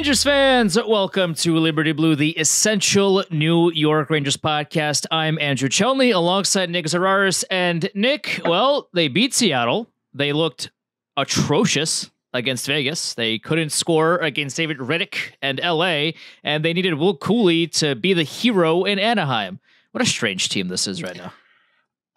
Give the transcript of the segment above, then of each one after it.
Rangers fans, welcome to Liberty Blue, the essential New York Rangers podcast. I'm Andrew Chelney alongside Nick Zararis. And Nick, well, they beat Seattle. They looked atrocious against Vegas. They couldn't score against David Riddick and LA, and they needed Will Cooley to be the hero in Anaheim. What a strange team this is right now.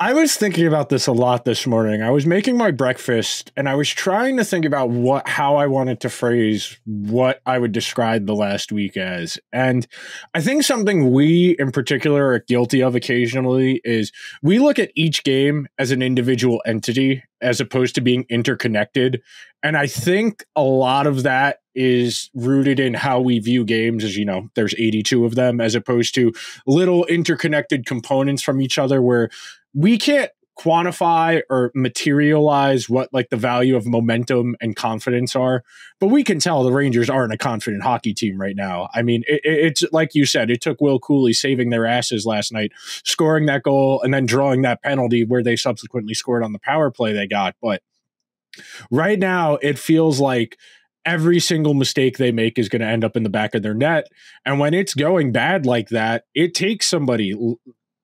I was thinking about this a lot this morning. I was making my breakfast and I was trying to think about how I wanted to phrase what I would describe the last week as. And I think something we in particular are guilty of occasionally is we look at each game as an individual entity as opposed to being interconnected. And I think a lot of that is rooted in how we view games as, you know, there's 82 of them as opposed to little interconnected components from each other where we can't quantify or materialize what like the value of momentum and confidence are, but we can tell the Rangers aren't a confident hockey team right now. I mean, it's like you said, it took Will Cooley saving their asses last night, scoring that goal and then drawing that penalty where they subsequently scored on the power play they got. But right now it feels like every single mistake they make is going to end up in the back of their net. And when it's going bad like that, it takes somebody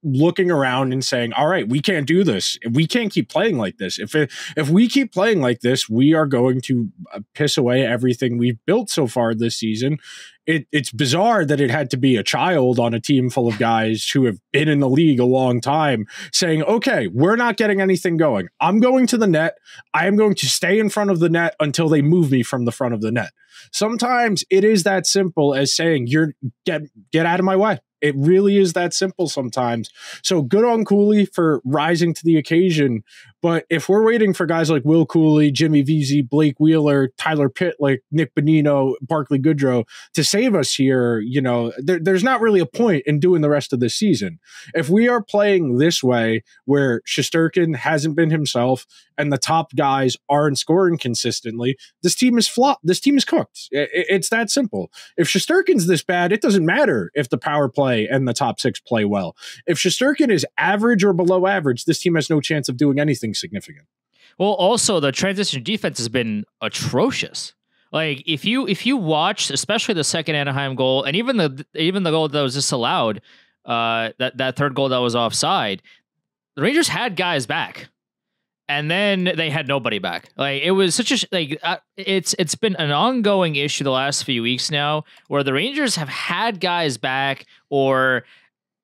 looking around and saying, all right, we can't do this. We can't keep playing like this. If we keep playing like this, we are going to piss away everything we've built so far this season. It's bizarre that it had to be a child on a team full of guys who have been in the league a long time saying, okay, we're not getting anything going. I'm going to the net. I am going to stay in front of the net until they move me from the front of the net. Sometimes it is that simple as saying, get out of my way. It really is that simple sometimes. So good on Cooley for rising to the occasion. But if we're waiting for guys like Will Cooley, Jimmy Vesey, Blake Wheeler, Tyler Pitlick, Nick Bonino, Barclay Goodrow to save us here, you know, there's not really a point in doing the rest of the season. If we are playing this way where Shesterkin hasn't been himself and the top guys aren't scoring consistently, this team is flopped. This team is cooked. It's that simple. If Shesterkin's this bad, it doesn't matter if the power play and the top six play well. If Shesterkin is average or below average, this team has no chance of doing anything significant. Well, also the transition defense has been atrocious. Like if you watch, especially the second Anaheim goal, and even the goal that was disallowed, that third goal that was offside, the Rangers had guys back, and then they had nobody back. Like it was such a it's been an ongoing issue the last few weeks now, where the Rangers have had guys back or,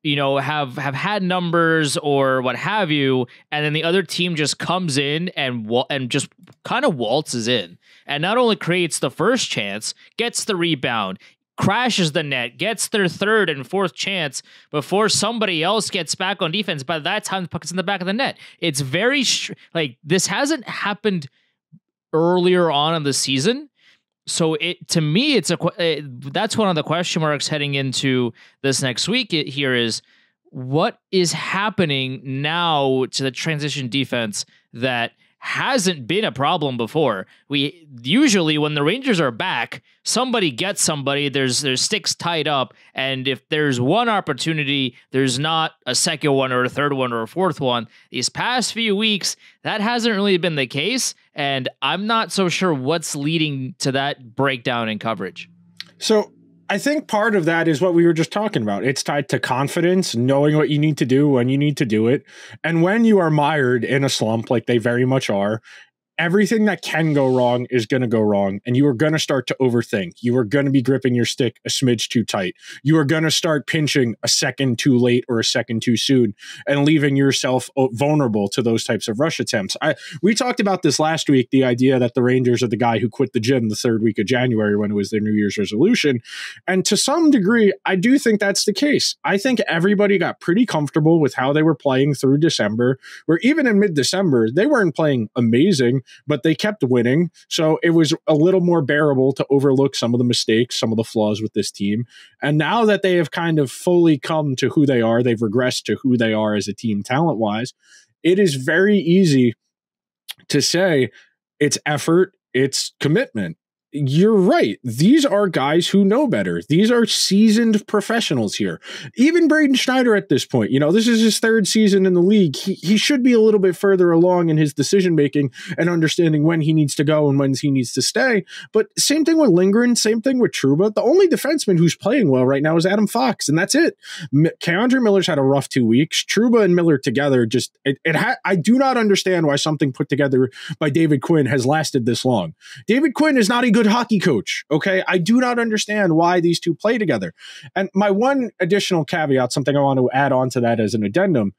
you know, have had numbers or what have you, and then the other team just comes in and just kind of waltzes in, and not only creates the first chance, gets the rebound, crashes the net, gets their third and fourth chance before somebody else gets back on defense. By that time, the puck is in the back of the net. It's very like this hasn't happened earlier on in the season. So to me, that's one of the question marks heading into this next week here is what is happening now to the transition defense that hasn't been a problem before. We usually, when the Rangers are back, somebody gets somebody, there's sticks tied up, and if there's one opportunity, there's not a second one or a third one or a fourth one. These past few weeks, that hasn't really been the case, and I'm not so sure what's leading to that breakdown in coverage. So I think part of that is what we were just talking about. It's tied to confidence, knowing what you need to do when you need to do it. And when you are mired in a slump, like they very much are, everything that can go wrong is going to go wrong. And you are going to start to overthink. You are going to be gripping your stick a smidge too tight. You are going to start pinching a second too late or a second too soon and leaving yourself vulnerable to those types of rush attempts. We talked about this last week, the idea that the Rangers are the guy who quit the gym the third week of January when it was their New Year's resolution. And to some degree, I do think that's the case. I think everybody got pretty comfortable with how they were playing through December, where even in mid-December, they weren't playing amazing, but they kept winning. So it was a little more bearable to overlook some of the mistakes, some of the flaws with this team. And now that they have kind of fully come to who they are, they've regressed to who they are as a team talent-wise, it is very easy to say it's effort, it's commitment. you're right. These are guys who know better. These are seasoned professionals here. Even Braden Schneider at this point, this is his third season in the league. He should be a little bit further along in his decision making and understanding when he needs to go and when he needs to stay. But same thing with Lindgren, same thing with Trouba. The only defenseman who's playing well right now is Adam Fox, and that's it. Keandre Miller's had a rough 2 weeks. Trouba and Miller together I do not understand why something put together by David Quinn has lasted this long. David Quinn is not a good hockey coach. Okay. I do not understand why these two play together. And my one additional caveat, something I want to add on to that as an addendum.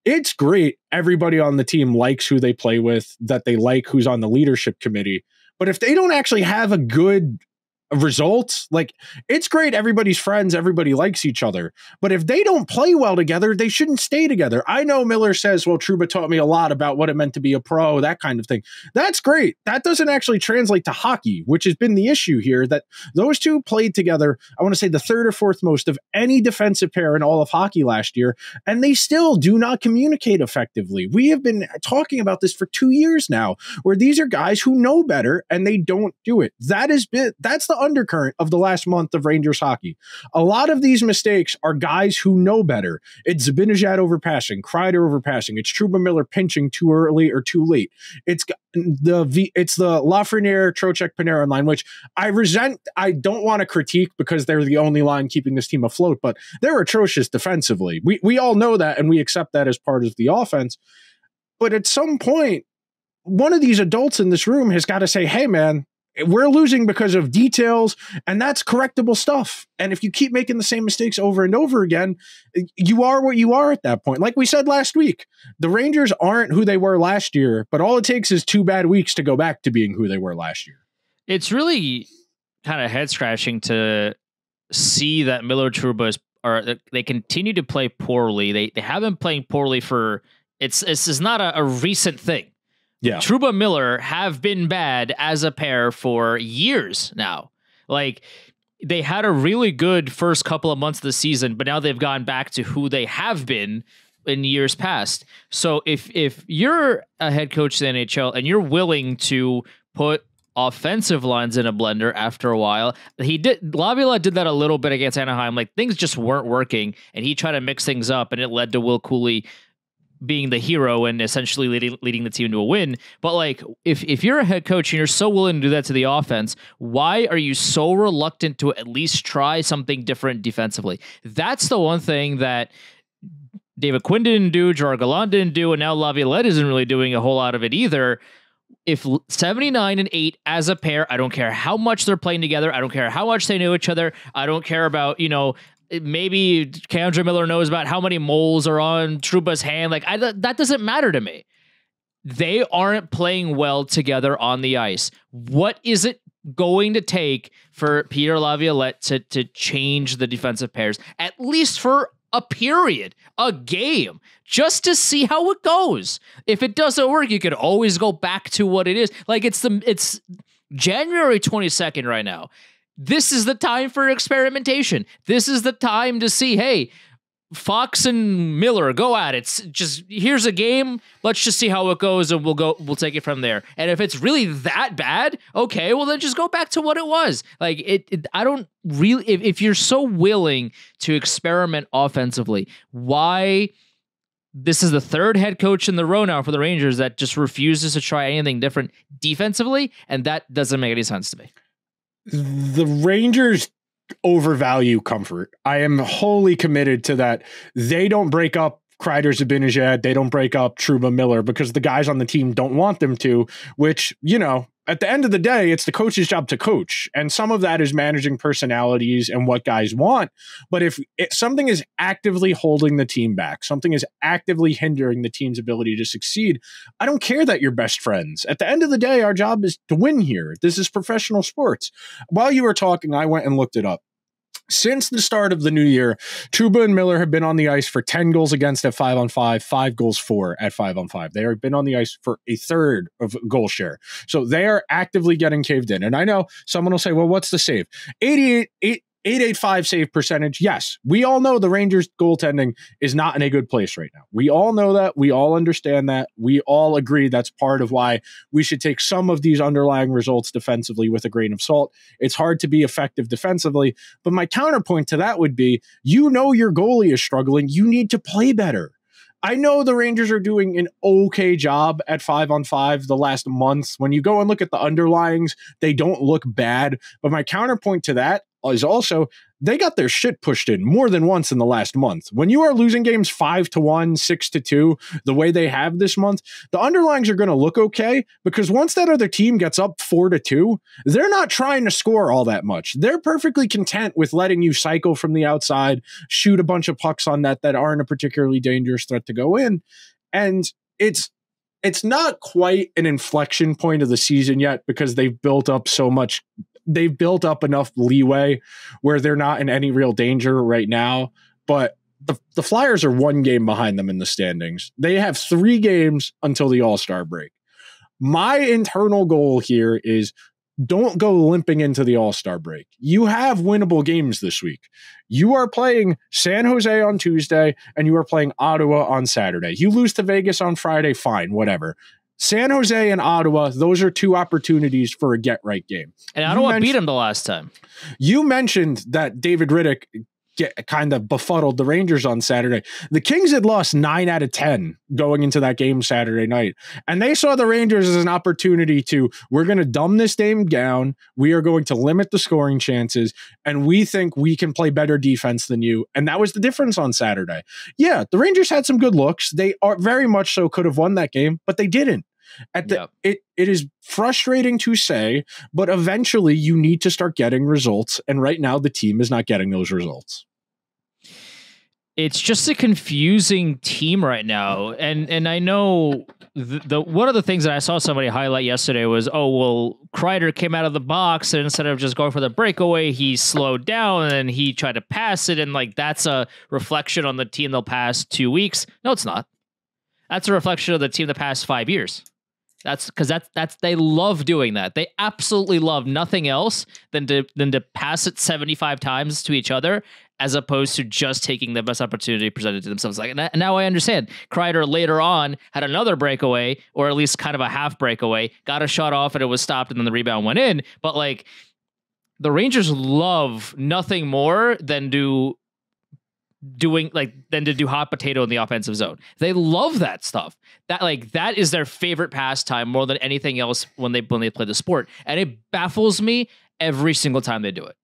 It's great. Everybody on the team likes who they play with, that they like who's on the leadership committee. But if they don't actually have a good results, like, it's great, everybody's friends, everybody likes each other, but if they don't play well together, they shouldn't stay together. I know Miller says, well, Trouba taught me a lot about what it meant to be a pro, that kind of thing. That's great. That doesn't actually translate to hockey, which has been the issue here, that those two played together, I want to say the third or fourth most of any defensive pair in all of hockey last year, and they still do not communicate effectively. We have been talking about this for 2 years now, where these are guys who know better and they don't do it. That's the undercurrent of the last month of Rangers hockey. A lot of these mistakes are guys who know better. It's Zibanejad overpassing, Kreider overpassing. It's Trouba Miller pinching too early or too late. It's the Lafreniere, Trocheck, Panarin line, which I resent. I don't want to critique because they're the only line keeping this team afloat, but they're atrocious defensively. We all know that, and we accept that as part of the offense. But at some point, one of these adults in this room has got to say, hey, man, we're losing because of details, and that's correctable stuff. And if you keep making the same mistakes over and over again, you are what you are at that point. Like we said last week, the Rangers aren't who they were last year, but all it takes is 2 bad weeks to go back to being who they were last year. It's really kind of head scratching to see that Miller Trouba they continue to play poorly. They have been playing poorly for it's not a recent thing. Yeah. Trouba Miller have been bad as a pair for years now. Like, they had a really good first couple of months of the season, but now they've gone back to who they have been in years past. So if you're a head coach in the NHL and you're willing to put offensive lines in a blender after a while, Laviolette did that a little bit against Anaheim. Like, things just weren't working, and he tried to mix things up, and it led to Will Cooley being the hero and essentially leading the team to a win. But like, if you're a head coach and you're so willing to do that to the offense, why are you so reluctant to at least try something different defensively? That's the one thing that David Quinn didn't do, Gerard Gallant didn't do, and now Laviolette isn't really doing a whole lot of it either. If 79 and 8 as a pair, I don't care how much they're playing together, I don't care how much they know each other, I don't care about, maybe Keandre Miller knows about how many moles are on Trouba's hand. Like, that doesn't matter to me. They aren't playing well together on the ice. What is it going to take for Peter Laviolette to change the defensive pairs, at least for a period, a game, just to see how it goes? If it doesn't work, you could always go back to what it is. Like, it's January 22nd right now. This is the time for experimentation. This is the time to see, hey, Fox and Miller, go at it. Here's a game. Let's just see how it goes, and we'll take it from there. And if it's really that bad, okay, well then just go back to what it was. Like, I don't really, if you're so willing to experiment offensively, why? This is the third head coach in the row now for the Rangers that just refuses to try anything different defensively, and that doesn't make any sense to me. The Rangers overvalue comfort. I am wholly committed to that. They don't break up Kreider, Zibanejad. They don't break up Trouba Miller because the guys on the team don't want them to, which, at the end of the day, it's the coach's job to coach. And some of that is managing personalities and what guys want. But if something is actively holding the team back, something is actively hindering the team's ability to succeed, I don't care that you're best friends. At the end of the day, our job is to win here. This is professional sports. While you were talking, I went and looked it up. Since the start of the new year, Trouba and Miller have been on the ice for 10 goals against at 5-on-5, 5 goals for at 5-on-5. They have been on the ice for a third of goal share. So they are actively getting caved in. And I know someone will say, well, what's the save? 88 .885 save percentage. Yes, we all know the Rangers goaltending is not in a good place right now. We all know that. We all understand that. We all agree that's part of why we should take some of these underlying results defensively with a grain of salt. It's hard to be effective defensively, but my counterpoint to that would be, you know, your goalie is struggling. You need to play better. I know the Rangers are doing an okay job at 5-on-5 the last month. When you go and look at the underlyings, they don't look bad. But my counterpoint to that is also, they got their shit pushed in more than once in the last month. When you are losing games 5-1, 6-2, the way they have this month, the underlyings are going to look okay, because once that other team gets up 4-2, they're not trying to score all that much. They're perfectly content with letting you cycle from the outside, shoot a bunch of pucks on net that aren't a particularly dangerous threat to go in. And it's not quite an inflection point of the season yet, because they've built up so much. They've built up enough leeway where they're not in any real danger right now. But the Flyers are one game behind them in the standings. They have 3 games until the All-Star break. My internal goal here is, don't go limping into the All-Star break. You have winnable games this week. You are playing San Jose on Tuesday, and you are playing Ottawa on Saturday. You lose to Vegas on Friday, fine, whatever. San Jose and Ottawa, those are 2 opportunities for a get-right game. And Ottawa beat them the last time. You mentioned that David Riddick kind of befuddled the Rangers on Saturday. The Kings had lost 9 out of 10 going into that game Saturday night. And they saw the Rangers as an opportunity to, we're going to dumb this game down. We are going to limit the scoring chances. And we think we can play better defense than you. And that was the difference on Saturday. Yeah, the Rangers had some good looks. They are very much so could have won that game, but they didn't. It is frustrating to say, but eventually you need to start getting results. And right now the team is not getting those results. It's just a confusing team right now. And I know the one of the things that I saw somebody highlight yesterday was, Kreider came out of the box, and instead of just going for the breakaway, he slowed down and he tried to pass it. And like, that's a reflection on the team the past 2 weeks. No, it's not. That's a reflection of the team the past 5 years. That's because they love doing that. They absolutely love nothing else than to pass it 75 times to each other, as opposed to just taking the best opportunity presented to themselves. Like, and now I understand. Kreider later on had another breakaway, or at least kind of a half breakaway, got a shot off and it was stopped, and then the rebound went in. But like, the Rangers love nothing more than to do hot potato in the offensive zone. They love that stuff. That is their favorite pastime more than anything else when they play the sport. And it baffles me every single time they do it.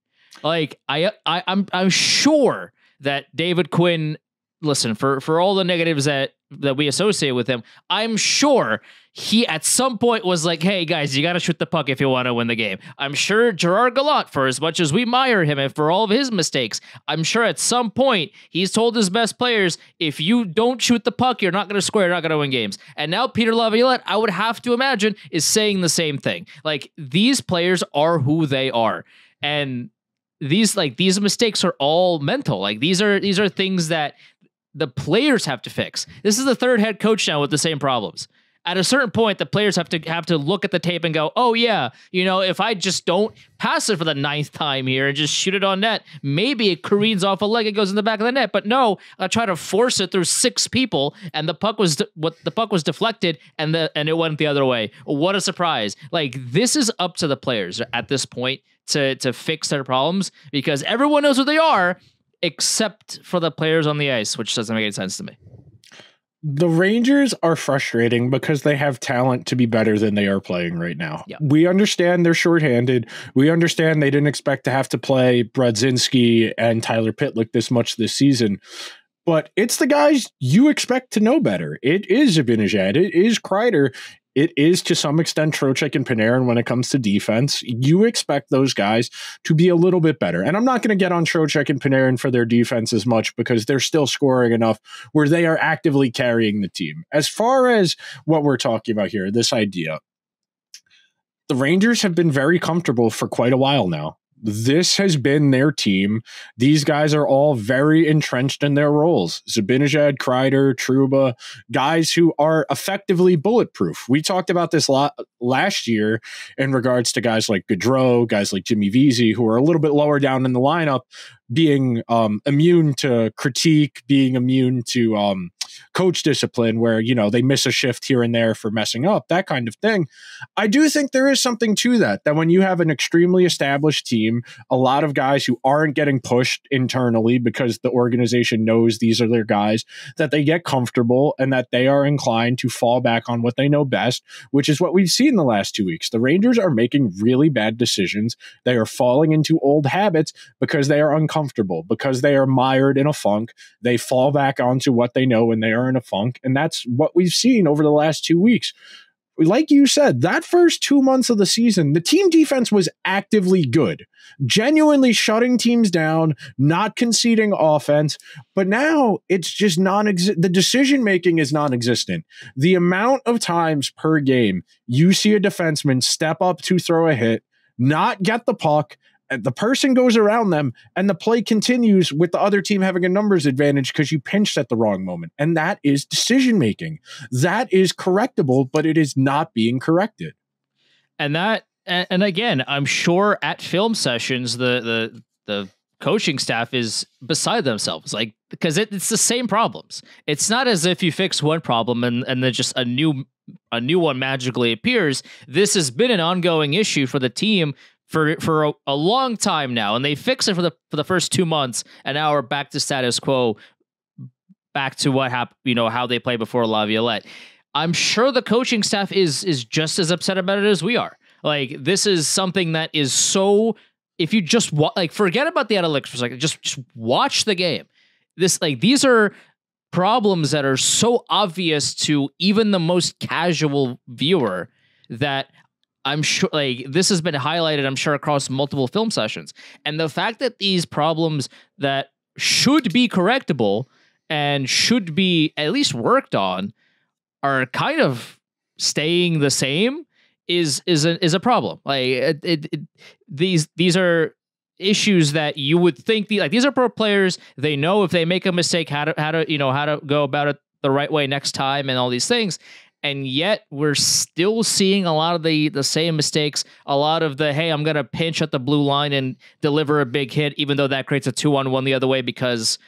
Like, I'm sure that David Quinn, listen, for all the negatives that we associate with him, I'm sure he at some point was like, hey guys, you got to shoot the puck if you want to win the game. I'm sure Gerard Gallant, for as much as we admire him and for all of his mistakes, I'm sure at some point he's told his best players, if you don't shoot the puck, you're not going to score, you're not going to win games. And now Peter Laviolette, I would have to imagine, is saying the same thing. Like, these players are who they are. And these mistakes are all mental. Like, these are things that the players have to fix. This is the 3rd head coach now with the same problems. At a certain point, the players have to look at the tape and go, oh yeah, if I just don't pass it for the 9th time here and just shoot it on net, maybe it careens off a leg and goes in the back of the net. But no, I try to force it through 6 people, and the puck was deflected, and it went the other way. What a surprise! Like, this is up to the players at this point to fix their problems, because everyone knows who they are except for the players on the ice, which doesn't make any sense to me. The Rangers are frustrating because they have talent to be better than they are playing right now. Yeah. We understand they're shorthanded. We understand they didn't expect to have to play Brodzinski and Tyler Pitlick this much this season. But it's the guys you expect to know better. It is Zibanejad. It is Kreider. It is, to some extent, Trocheck and Panarin when it comes to defense. You expect those guys to be a little bit better. And I'm not going to get on Trocheck and Panarin for their defense as much, because they're still scoring enough where they are actively carrying the team. As far as what we're talking about here, this idea, the Rangers have been very comfortable for quite a while now. This has been their team. These guys are all very entrenched in their roles. Zibanejad, Kreider, Trouba, guys who are effectively bulletproof. We talked about this last year in regards to guys like Gaudreau, guys like Jimmy Vesey, who are a little bit lower down in the lineup, being immune to critique, being immune to coach discipline, where, you know, they miss a shift here and there for messing up, that kind of thing. I do think there is something to that when you have an extremely established team, a lot of guys who aren't getting pushed internally because the organization knows these are their guys, that they get comfortable and that they are inclined to fall back on what they know best, which is what we've seen the last 2 weeks. The Rangers are making really bad decisions. They are falling into old habits because they are uncomfortable, because they are mired in a funk. They fall back onto what they know when they are in a funk. And that's what we've seen over the last 2 weeks. Like you said, that first 2 months of the season, the team defense was actively good, genuinely shutting teams down, not conceding offense. But now it's just the decision-making is non-existent. The amount of times per game you see a defenseman step up to throw a hit, not get the puck, the person goes around them, and the play continues with the other team having a numbers advantage because you pinched at the wrong moment. And that is decision making. That is correctable, but it is not being corrected. And again, I'm sure at film sessions, the coaching staff is beside themselves, like, because it's the same problems. It's not as if you fix one problem and then just a new one magically appears. This has been an ongoing issue for the team for a long time now, and they fixed it for the first 2 months, and now we're back to status quo, back to what happened, you know, how they played before Laviolette. I'm sure the coaching staff is just as upset about it as we are. Like, this is something that is so, if you just forget about the analytics for a second, just watch the game. These are problems that are so obvious to even the most casual viewer that I'm sure, like, this has been highlighted, I'm sure, across multiple film sessions. And the fact that these problems that should be correctable and should be at least worked on are kind of staying the same is a problem. Like, these are issues that you would think these are pro players. They know if they make a mistake how to go about it the right way next time and all these things. And yet we're still seeing a lot of the same mistakes, a lot of the, hey, I'm going to pinch at the blue line and deliver a big hit, even though that creates a 2-on-1 the other way because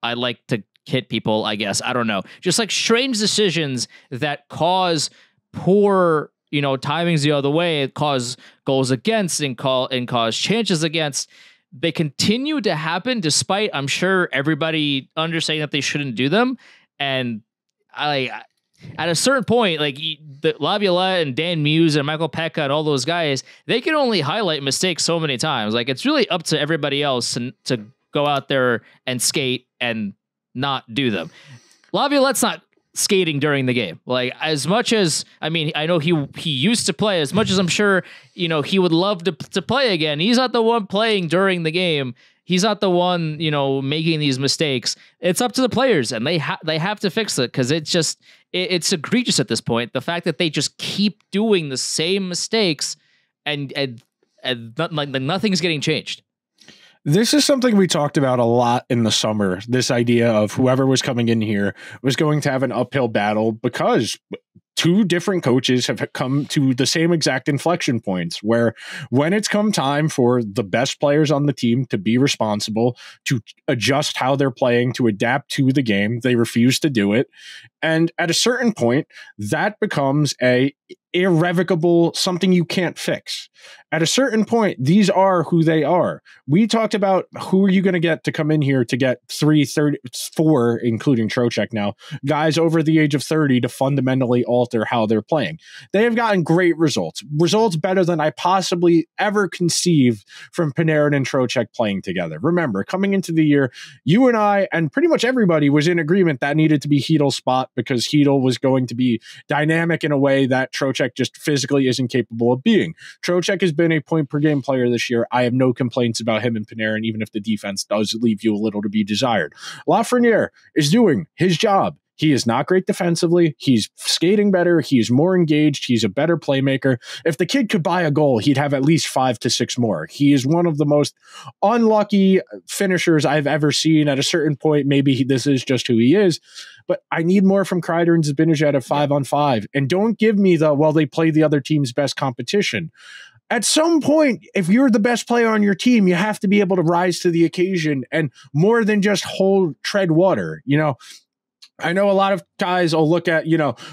I like to hit people, I guess. I don't know. Just like strange decisions that cause poor, timings the other way, cause goals against and cause chances against. They continue to happen despite, I'm sure, everybody understanding that they shouldn't do them. And at a certain point, like the Laviolette and Dan Muse and Michael Pekka and all those guys, they can only highlight mistakes so many times. Like, it's really up to everybody else to go out there and skate and not do them. Laviolette's not skating during the game. Like, as much as, I know he used to play, as much as I'm sure, he would love to play again. He's not the one playing during the game. He's not the one, making these mistakes. It's up to the players, and they have to fix it because it's egregious at this point. The fact that they just keep doing the same mistakes and nothing's getting changed. This is something we talked about a lot in the summer. This idea of whoever was coming in here was going to have an uphill battle because two different coaches have come to the same exact inflection points where when it's come time for the best players on the team to be responsible, to adjust how they're playing, to adapt to the game, they refuse to do it. And at a certain point, that becomes a irrevocable, something you can't fix. At a certain point, these are who they are. We talked about who are you going to get to come in here to get 4, including Trocheck now, guys over the age of 30 to fundamentally alter how they're playing. They have gotten great results better than I possibly ever conceived from Panarin and Trocheck playing together. Remember, coming into the year, you and I and pretty much everybody was in agreement that needed to be Heedle's spot because Heedle was going to be dynamic in a way that Trocheck just physically isn't capable of being. Trocheck has been a point per game player this year. I have no complaints about him and Panarin, even if the defense does leave you a little to be desired. Lafreniere is doing his job. He is not great defensively. He's skating better. He's more engaged. He's a better playmaker. If the kid could buy a goal, he'd have at least 5 to 6 more. He is one of the most unlucky finishers I've ever seen. At a certain point, maybe this is just who he is. But I need more from Kreider and Zibanejad at 5-on-5. And don't give me they play the other team's best competition. At some point, if you're the best player on your team, you have to be able to rise to the occasion and more than just tread water. I know a lot of guys will look at,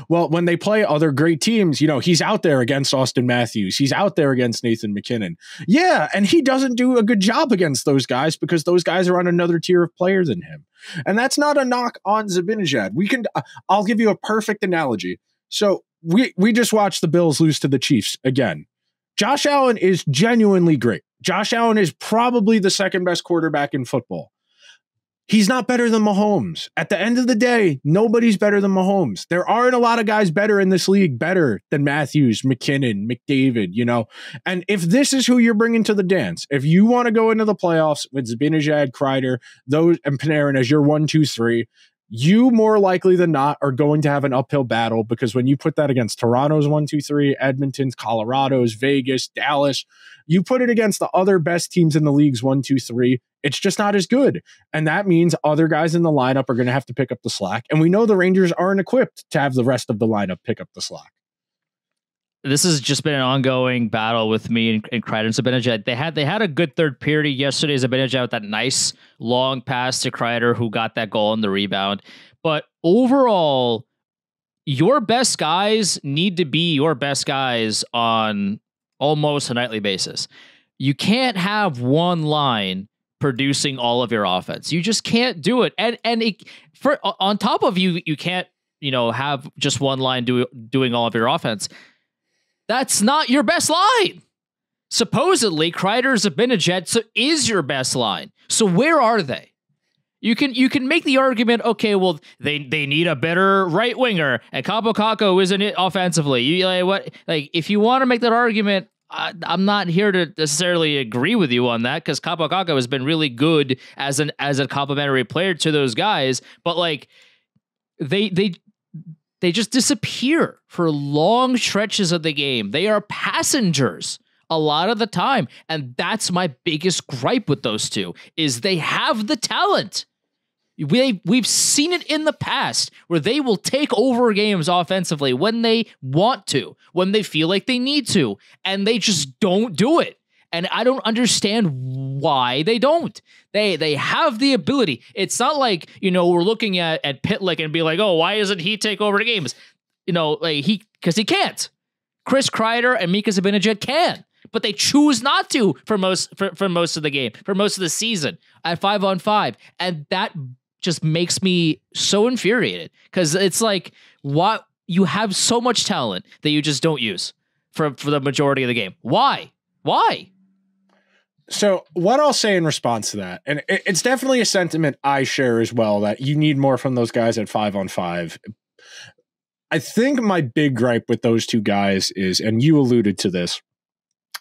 when they play other great teams, he's out there against Austin Matthews. He's out there against Nathan McKinnon. Yeah, and he doesn't do a good job against those guys because those guys are on another tier of player than him. And that's not a knock on Zibanejad. I'll give you a perfect analogy. So we just watched the Bills lose to the Chiefs again. Josh Allen is genuinely great. Josh Allen is probably the second best quarterback in football. He's not better than Mahomes. At the end of the day, nobody's better than Mahomes. There aren't a lot of guys better in this league, better than Matthews, McKinnon, McDavid, And if this is who you're bringing to the dance, if you want to go into the playoffs with Zibanejad, Kreider, and Panarin as your 1, 2, 3, you more likely than not are going to have an uphill battle because when you put that against Toronto's 1, 2, 3, Edmonton's, Colorado's, Vegas, Dallas, you put it against the other best teams in the league's 1, 2, 3, it's just not as good. And that means other guys in the lineup are going to have to pick up the slack. And we know the Rangers aren't equipped to have the rest of the lineup pick up the slack. This has just been an ongoing battle with me and Kreider and Zibanejad. They had a good third period yesterday. Zibanejad with that nice long pass to Kreider, who got that goal on the rebound. But overall, your best guys need to be your best guys on almost a nightly basis. You can't have one line producing all of your offense. You just can't do it. And on top of you can't have just one line doing all of your offense. That's not your best line. Supposedly, Kreider, Zibanejad is your best line. So where are they? You can make the argument, okay, well, they need a better right winger, and Kaapo Kakko isn't it offensively. If you want to make that argument, I'm not here to necessarily agree with you on that because Kaapo Kakko has been really good as a complementary player to those guys, but they just disappear for long stretches of the game. They are passengers a lot of the time. And that's my biggest gripe with those two is they have the talent. We've seen it in the past where they will take over games offensively when they want to, when they feel like they need to, and they just don't do it. And I don't understand why they don't. They have the ability. It's not like, we're looking at Pitlick and be like, oh, why doesn't he take over the games? Because he can't. Chris Kreider and Mika Zibanejad can, but they choose not to for most of the game, for most of the season at 5-on-5. And that just makes me so infuriated because it's like, what, you have so much talent that you just don't use for the majority of the game. Why? So what I'll say in response to that, and it's definitely a sentiment I share as well, that you need more from those guys at 5-on-5. I think my big gripe with those two guys is, and you alluded to this,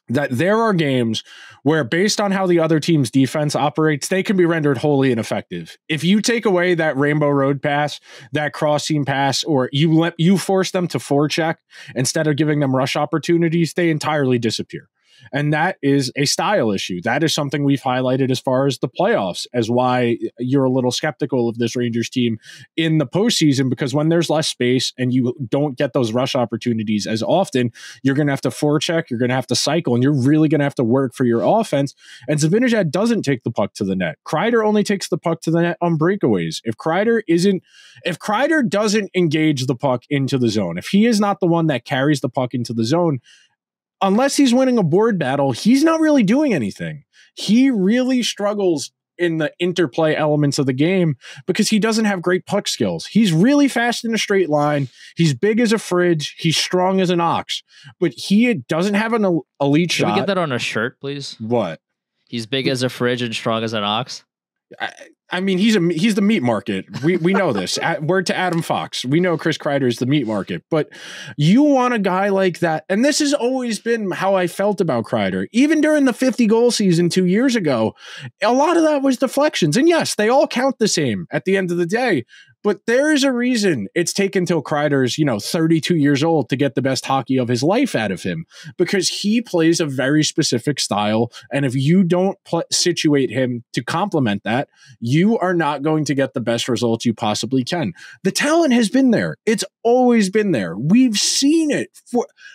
that there are games where based on how the other team's defense operates, they can be rendered wholly ineffective. If you take away that Rainbow Road pass, that cross seam pass, or you force them to forecheck instead of giving them rush opportunities, they entirely disappear. And that is a style issue. That is something we've highlighted as far as the playoffs, as why you're a little skeptical of this Rangers team in the postseason, because when there's less space and you don't get those rush opportunities as often, you're going to have to forecheck, you're going to have to cycle, and you're really going to have to work for your offense. And Zibanejad doesn't take the puck to the net. Kreider only takes the puck to the net on breakaways. If Kreider doesn't engage the puck into the zone, if he is not the one that carries the puck into the zone, unless he's winning a board battle, he's not really doing anything. He really struggles in the interplay elements of the game because he doesn't have great puck skills. He's really fast in a straight line. He's big as a fridge. He's strong as an ox, but he doesn't have an elite shot. Can we get that on a shirt, please? What? He's big as a fridge and strong as an ox. I mean, he's the meat market. We know this. Word to Adam Fox. We know Chris Kreider is the meat market, but you want a guy like that. And this has always been how I felt about Kreider. Even during the 50-goal season 2 years ago, a lot of that was deflections. And yes, they all count the same at the end of the day. But there is a reason it's taken till Kreider's, 32 years old to get the best hockey of his life out of him, because he plays a very specific style. And if you don't situate him to complement that, you are not going to get the best results you possibly can. The talent has been there. It's always been there. We've seen it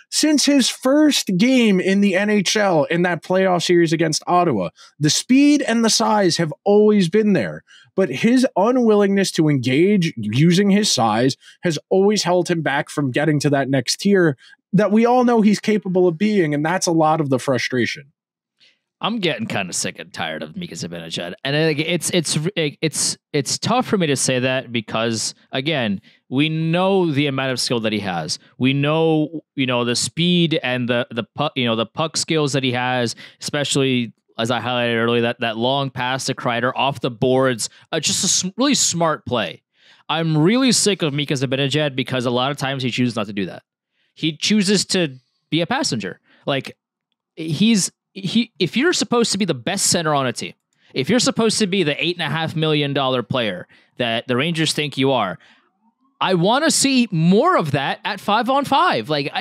since his first game in the NHL in that playoff series against Ottawa. The speed and the size have always been there. But his unwillingness to engage using his size has always held him back from getting to that next tier that we all know he's capable of being, and that's a lot of the frustration. I'm getting kind of sick and tired of Mika Zibanejad, and it's tough for me to say that because, again, we know the amount of skill that he has. We know, the speed and the puck, the puck skills that he has, especially, as I highlighted earlier, that long pass to Kreider off the boards, just a really smart play. I'm really sick of Mika Zibanejad because a lot of times he chooses not to do that. He chooses to be a passenger. Like, if you're supposed to be the best center on a team, if you're supposed to be the $8.5 million player that the Rangers think you are, I want to see more of that at 5-on-5. Like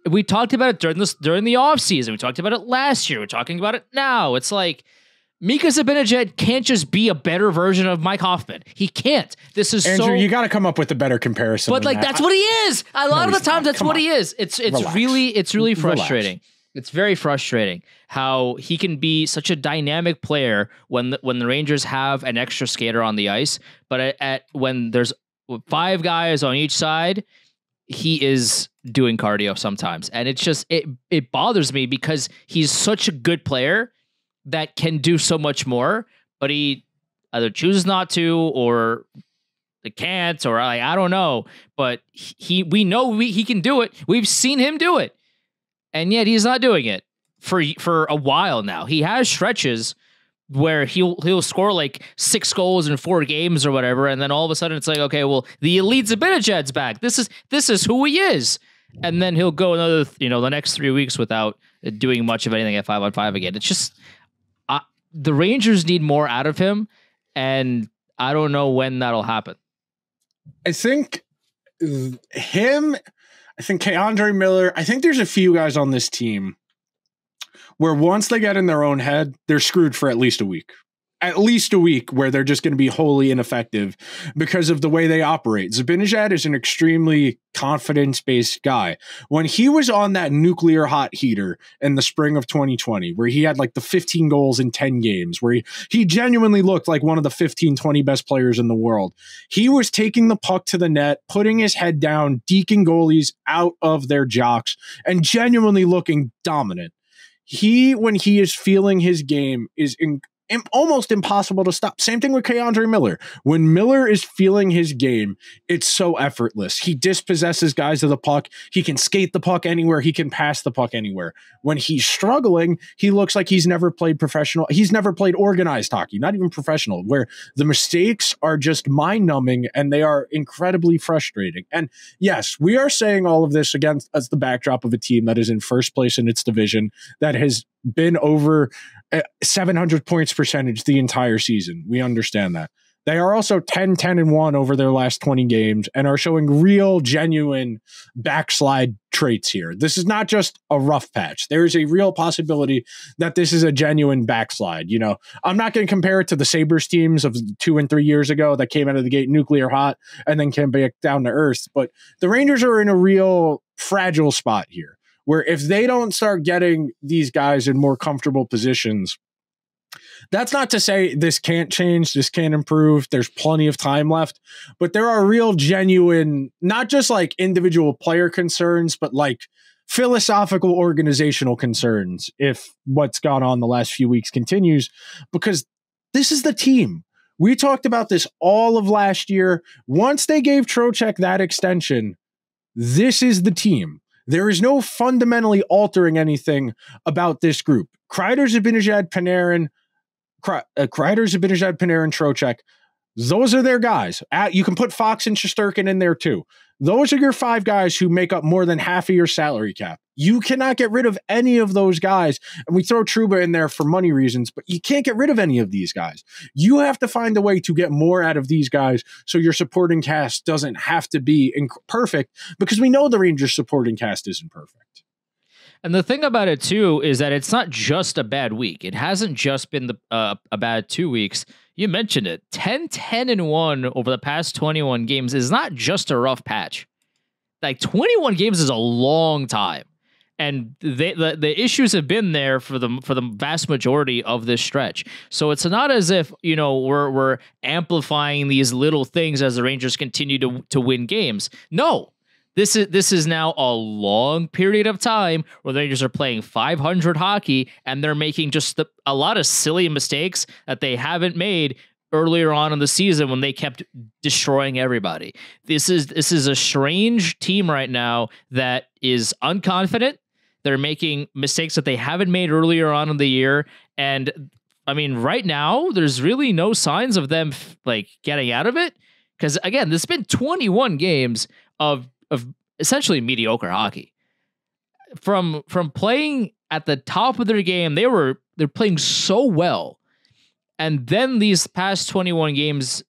we talked about it during the offseason. We talked about it last year. We're talking about it now. It's like Mika Zibanejad can't just be a better version of Mike Hoffman. He can't. This is Andrew, you got to come up with a better comparison. But that's what he is. A lot of the times that's what he is. It's really frustrating. Relax. It's very frustrating how he can be such a dynamic player when the Rangers have an extra skater on the ice, but when there's 5 guys on each side, he is doing cardio sometimes. And it's just, it bothers me because he's such a good player that can do so much more, but he either chooses not to or can't, or I don't know, but we know he can do it. We've seen him do it. And yet he's not doing it for a while now. He has stretches where he'll score like 6 goals in 4 games or whatever, and then all of a sudden it's like, okay, well, the elite Zibanejad's back. This is who he is, and then he'll go another the next 3 weeks without doing much of anything at 5-on-5 again. It's just the Rangers need more out of him, and I don't know when that'll happen. I think K'Andre Miller, I think there's a few guys on this team where once they get in their own head, they're screwed for at least a week. At least a week where they're just going to be wholly ineffective because of the way they operate. Zibanejad is an extremely confidence-based guy. When he was on that nuclear hot heater in the spring of 2020, where he had like the 15 goals in 10 games, where he genuinely looked like one of the 15, 20 best players in the world, he was taking the puck to the net, putting his head down, deking goalies out of their jocks, and genuinely looking dominant. When he is feeling his game, is almost impossible to stop. Same thing with K'Andre Miller. When Miller is feeling his game, it's so effortless. He dispossesses guys of the puck. He can skate the puck anywhere. He can pass the puck anywhere. When he's struggling, he looks like he's never played professional. He's never played organized hockey, not even professional, where the mistakes are just mind-numbing and they are incredibly frustrating. And yes, we are saying all of this against as the backdrop of a team that is in first place in its division, that has been over 700 points percentage the entire season. We understand that. They are also 10-10-1 over their last 20 games and are showing real, genuine backslide traits here. This is not just a rough patch. There is a real possibility that this is a genuine backslide. I'm not going to compare it to the Sabres teams of 2 and 3 years ago that came out of the gate nuclear hot and then came back down to earth. But the Rangers are in a real fragile spot here, where if they don't start getting these guys in more comfortable positions, that's not to say this can't change, this can't improve. There's plenty of time left, but there are real genuine, not just like individual player concerns, but like philosophical organizational concerns if what's gone on the last few weeks continues, because this is the team. We talked about this all of last year. Once they gave Trocheck that extension, this is the team. There is no fundamentally altering anything about this group. Kreider, Zibanejad, Panarin, Trocheck. Those are their guys. You can put Fox and Shesterkin in there too. Those are your 5 guys who make up more than half of your salary cap. You cannot get rid of any of those guys. And we throw Trouba in there for money reasons, but you can't get rid of any of these guys. You have to find a way to get more out of these guys so your supporting cast doesn't have to be perfect, because we know the Rangers supporting cast isn't perfect. And the thing about it, too, is that it's not just a bad week. It hasn't just been a bad 2 weeks. You mentioned it. 10-10-1 over the past 21 games is not just a rough patch. Like, 21 games is a long time. And the issues have been there for the vast majority of this stretch. So it's not as if, we're amplifying these little things as the Rangers continue to win games. No. This is now a long period of time where the Rangers are playing 500 hockey, and they're making just a lot of silly mistakes that they haven't made earlier on in the season when they kept destroying everybody. This is a strange team right now that is unconfident. They're making mistakes that they haven't made earlier on in the year, and I mean, right now there's really no signs of them getting out of it, because again, there's been 21 games of essentially mediocre hockey. From playing at the top of their game, they're playing so well, and then these past 21 games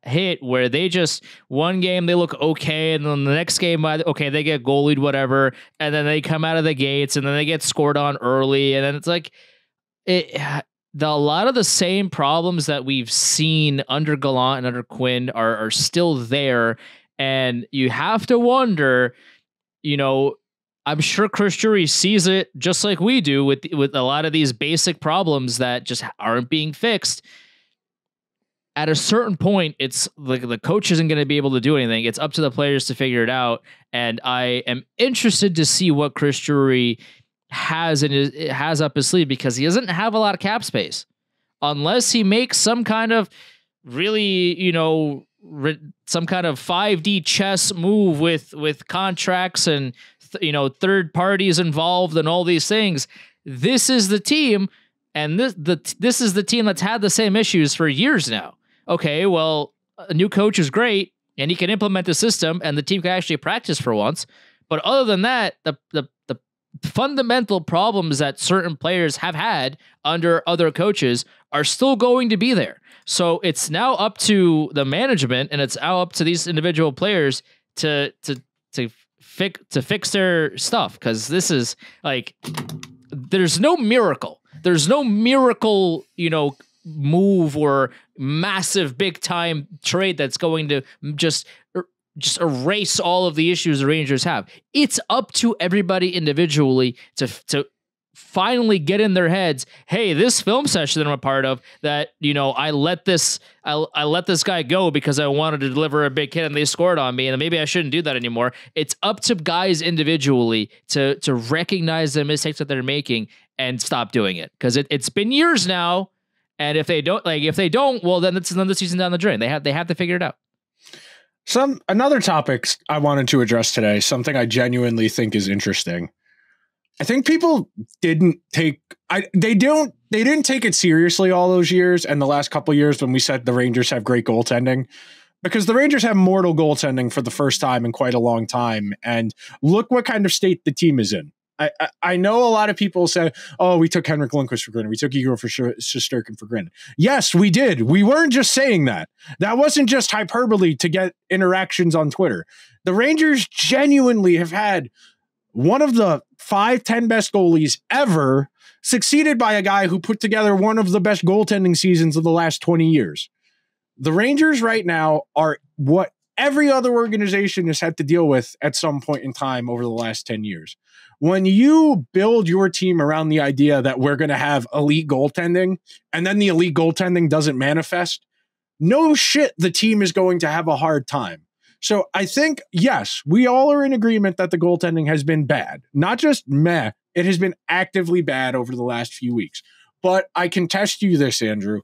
hit where they just, one game they look okay, and then the next game, they get goalied, whatever, and then they come out of the gates, and then they get scored on early, and then it's like a lot of the same problems that we've seen under Gallant and under Quinn are still there. And you have to wonder, I'm sure Chris Drury sees it just like we do with a lot of these basic problems that just aren't being fixed. At a certain point, it's like the coach isn't going to be able to do anything. It's up to the players to figure it out. And I am interested to see what Chris Drury has up his sleeve, because he doesn't have a lot of cap space unless he makes some kind of really, some kind of 5D chess move with contracts and third parties involved and all these things. This is the team, and this is the team that's had the same issues for years now. Okay, well, a new coach is great, and he can implement the system, and the team can actually practice for once. But other than that, the fundamental problems that certain players have had under other coaches are still going to be there. So it's now up to the management, and it's now up to these individual players to fix their stuff, because this is like, there's no miracle. There's no miracle, move or massive big time trade that's going to just erase all of the issues the Rangers have. It's up to everybody individually to finally get in their heads, hey, this film session that I'm a part of, that, I let this guy go because I wanted to deliver a big hit and they scored on me, and maybe I shouldn't do that anymore. It's up to guys individually to recognize the mistakes that they're making and stop doing it, because it's been years now. And if they don't, well, then it's another season down the drain. They have to figure it out. Another topic I wanted to address today, something I genuinely think is interesting. I think people didn't take it seriously all those years, and the last couple of years when we said the Rangers have great goaltending, because the Rangers have mortal goaltending for the first time in quite a long time. And look what kind of state the team is in. I know a lot of people say, oh, we took Henrik Lundqvist for granted. We took Igor Shesterkin for granted. Yes, we did. We weren't just saying that. That wasn't just hyperbole to get interactions on Twitter. The Rangers genuinely have had one of the 5-10 best goalies ever, succeeded by a guy who put together one of the best goaltending seasons of the last 20 years. The Rangers right now are what every other organization has had to deal with at some point in time over the last 10 years. When you build your team around the idea that we're going to have elite goaltending, and then the elite goaltending doesn't manifest, no shit, the team is going to have a hard time. So I think, yes, we all are in agreement that the goaltending has been bad. Not just meh, it has been actively bad over the last few weeks. But I can test you this, Andrew.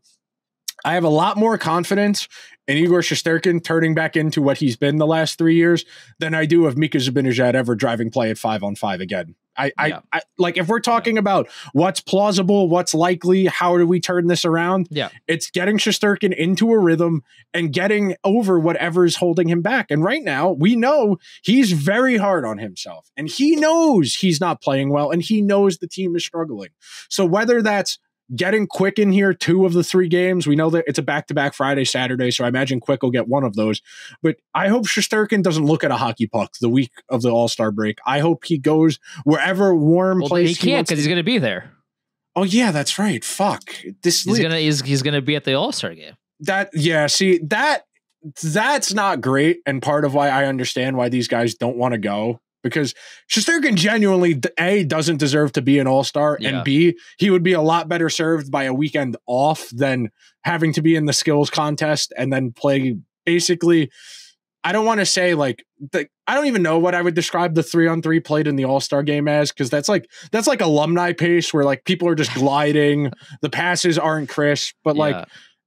I have a lot more confidence in Igor Shesterkin turning back into what he's been the last 3 years than I do of Mika Zibanejad ever driving play at 5-on-5 again I like, if we're talking about what's plausible, what's likely, how do we turn this around? Yeah. It's getting Shesterkin into a rhythm and getting over whatever's holding him back. And right now, we know he's very hard on himself, and he knows he's not playing well, and he knows the team is struggling. So whether that's getting Quick in here 2 of the 3 games, we know that it's a back-to-back Friday, Saturday, so I imagine Quick will get one of those. But I hope Shesterkin doesn't look at a hockey puck the week of the All-Star break. I hope he goes wherever warm place he can't, because he's going to be there. Oh yeah, that's right. Fuck. He's gonna be at the All-Star game. That's not great, and part of why I understand why these guys don't want to go. Because Shesterkin genuinely, A, doesn't deserve to be an all-star, and B, he would be a lot better served by a weekend off than having to be in the skills contest and then play basically, I don't want to say I don't even know what I would describe the 3-on-3 played in the all-star game as, because that's like alumni pace where like people are just gliding, the passes aren't crisp, but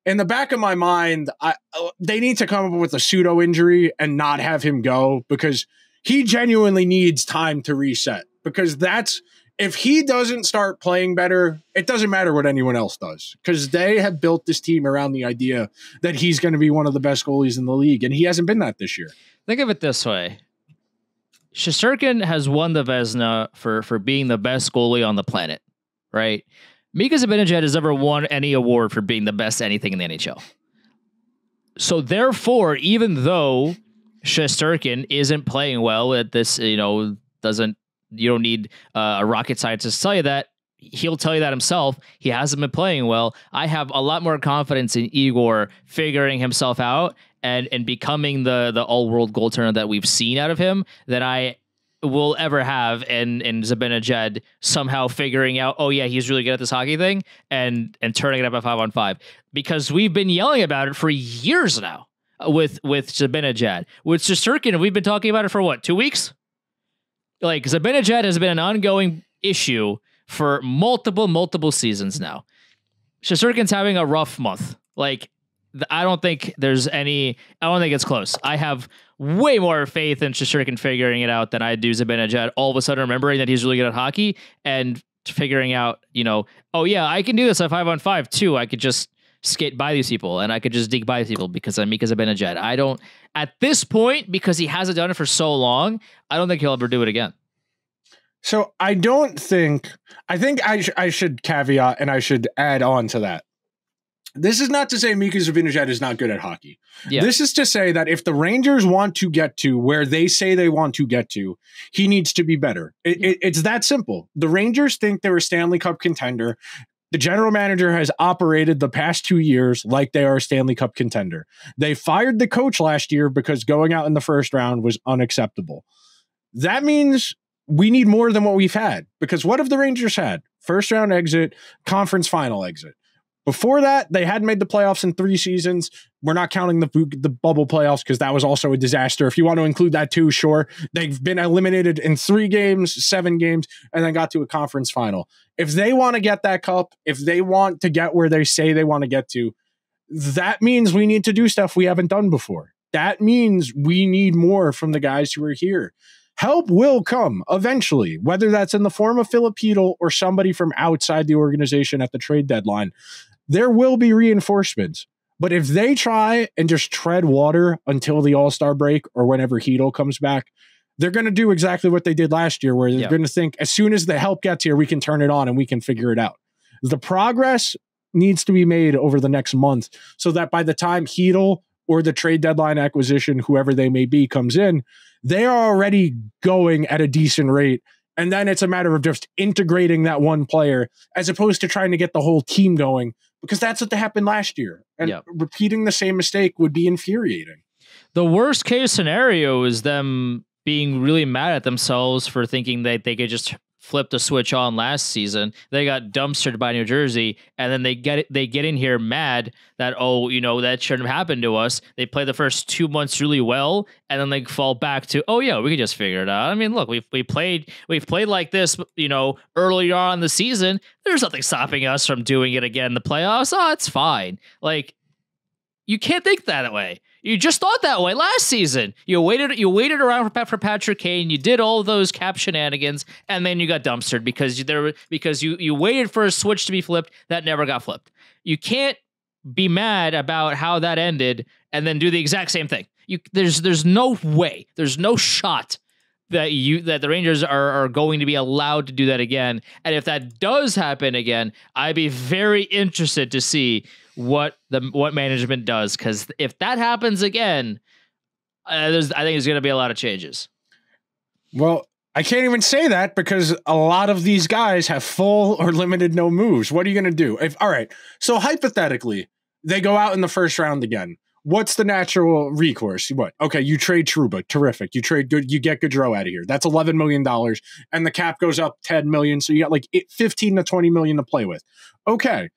in the back of my mind, they need to come up with a pseudo injury and not have him go, because he genuinely needs time to reset, because if he doesn't start playing better, it doesn't matter what anyone else does, because they have built this team around the idea that he's going to be one of the best goalies in the league, and he hasn't been that this year. Think of it this way. Shesterkin has won the Vezina for being the best goalie on the planet, right? Mika Zibanejad has never won any award for being the best anything in the NHL. So therefore, even though Shesterkin isn't playing well at this, you don't need a rocket scientist to tell you that. He'll tell you that himself. He hasn't been playing well. I have a lot more confidence in Igor figuring himself out and becoming the all-world goaltender that we've seen out of him than I will ever have in Zibanejad somehow figuring out, oh yeah, he's really good at this hockey thing and turning it up at 5-on-5. Because we've been yelling about it for years now. With Zibanejad. With Shesterkin, we've been talking about it for what, 2 weeks? Like, Zibanejad has been an ongoing issue for multiple seasons now. Shesterkin's having a rough month. Like, I don't think it's close. I have way more faith in Shesterkin figuring it out than I do Zibanejad all of a sudden remembering that he's really good at hockey and figuring out, oh yeah, I can do this at 5-on-5 too. I could just skate by these people, and I could just dig by these people because I'm Mika Zibanejad. I don't, at this point, because he hasn't done it for so long, I don't think he'll ever do it again. So I think I should caveat, and I should add on to that. This is not to say Mika Zibanejad is not good at hockey. Yeah. This is to say that if the Rangers want to get to where they say they want to get to, he needs to be better. It's that simple. The Rangers think they're a Stanley Cup contender. The general manager has operated the past 2 years like they are a Stanley Cup contender. They fired the coach last year because going out in the first round was unacceptable. That means we need more than what we've had, because what have the Rangers had? First round exit, conference final exit. Before that, they hadn't made the playoffs in 3 seasons. We're not counting the bubble playoffs because that was also a disaster. If you want to include that too, sure. They've been eliminated in 3 games, 7 games, and then got to a conference final. If they want to get that cup, if they want to get where they say they want to get to, that means we need to do stuff we haven't done before. That means we need more from the guys who are here. Help will come eventually, whether that's in the form of Filipino or somebody from outside the organization at the trade deadline. There will be reinforcements. But if they try and just tread water until the All-Star break or whenever Hedl comes back, they're going to do exactly what they did last year, where they're going to think, as soon as the help gets here, we can turn it on and we can figure it out. The progress needs to be made over the next month so that by the time Hedl or the trade deadline acquisition, whoever they may be, comes in, they are already going at a decent rate. And then it's a matter of just integrating that one player as opposed to trying to get the whole team going, because that's what happened last year. And repeating the same mistake would be infuriating. The worst case scenario is them being really mad at themselves for thinking that they could just flip the switch on last season. They got dumpstered by New Jersey, and then they get in here mad that, that shouldn't have happened to us. They play the first 2 months really well, and then they fall back to, we can just figure it out. I mean, look, we've played like this, earlier on in the season. There's nothing stopping us from doing it again in the playoffs. Oh, it's fine. Like, you can't think that way. You just thought that way last season. You waited around for Patrick Kane. You did all those cap shenanigans, and then you got dumpstered because you waited for a switch to be flipped that never got flipped. You can't be mad about how that ended and then do the exact same thing. There's no way. There's no shot that the Rangers are going to be allowed to do that again. And if that does happen again, I'd be very interested to see what management does, because if that happens again, I think there's going to be a lot of changes. Well, I can't even say that because a lot of these guys have full or limited no moves. What are you going to do? All right, so hypothetically, they go out in the first round again. What's the natural recourse? What? Okay, you trade Trouba. Terrific. You trade good. You get Gaudreau out of here. That's $11 million, and the cap goes up $10 million. So you got like 15 to 20 million to play with. Okay.